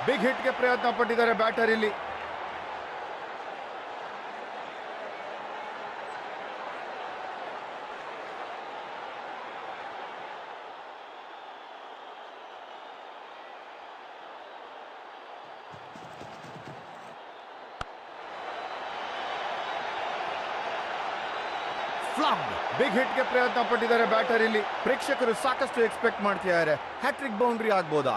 Big ಹಿಟ್ಗೆ ಪ್ರಯತ್ನ ಪಟ್ಟಿದ್ದಾರೆ batter ಇಲ್ಲಿ. ಬಿಗ್ ಹಿಟ್ಗೆ ಪ್ರಯತ್ನ ಪಟ್ಟಿದ್ದಾರೆ ಬ್ಯಾಟರ್ ಇಲ್ಲಿ. ಪ್ರೇಕ್ಷಕರು ಸಾಕಷ್ಟು ಎಕ್ಸ್ಪೆಕ್ಟ್ ಮಾಡ್ತಿದ್ದಾರೆ. ಹ್ಯಾಟ್ರಿಕ್ ಬೌಂಡ್ರಿ ಆಗ್ಬೋದಾ?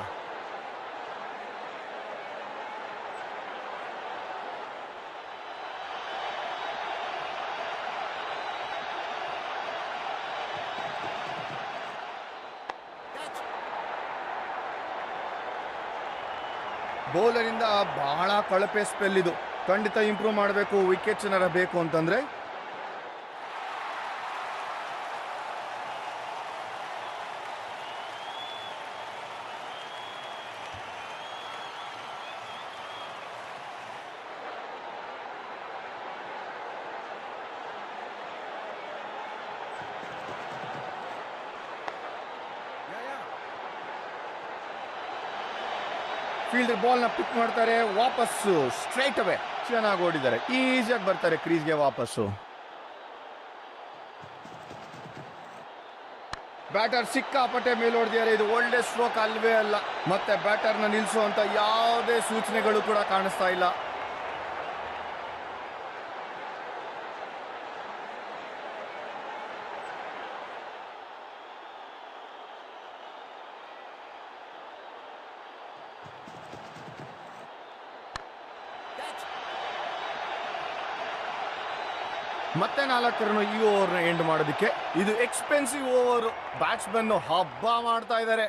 ಬೌಲರ್ ಇಂದ ಬಹಳ ಕಳಪೆ ಸ್ಪೆಲ್ ಇದು. ಖಂಡಿತ ಇಂಪ್ರೂವ್ ಮಾಡಬೇಕು. ವಿಕೆಟ್ ಏನಾರ ಬೇಕು ಅಂತಂದ್ರೆ ಫೀಲ್ಡರ್ ಬಾಲ್ ನ ಪಿಕ್ ಮಾಡ್ತಾರೆ. ವಾಪಸ್ಸು ಸ್ಟ್ರೈಟ್ ಅವೇ ಚೆನ್ನಾಗಿ ಓಡಿದ್ದಾರೆ. ಈಸಿಯಾಗಿ ಬರ್ತಾರೆ ಕ್ರೀಸ್ಗೆ ವಾಪಸ್ಸು. ಬ್ಯಾಟರ್ ಸಿಕ್ಕಾಪಟ್ಟೆ ಮೇಲೋಡಿದ್ದಾರೆ. ಇದು ಒಳ್ಳೆ ಸ್ಟ್ರೋಕ್ ಅಲ್ವೇ ಅಲ್ಲ. ಮತ್ತೆ ಬ್ಯಾಟರ್ ನ ನಿಲ್ಲಿಸುವಂತ ಯಾವುದೇ ಸೂಚನೆಗಳು ಕೂಡ ಕಾಣಿಸ್ತಾ ಇಲ್ಲ. ಮತ್ತೆ 4 ರನ್ ಈ ಓವರ್ ಎಂಡ್ ಮಾಡೋದಕ್ಕೆ. ಇದು ಎಕ್ಸ್ಪೆನ್ಸಿವ್ ಓವರ್. ಬ್ಯಾಟ್ಸ್ಮನ್ ಹಬ್ಬ ಮಾಡ್ತಾ ಇದ್ದಾರೆ.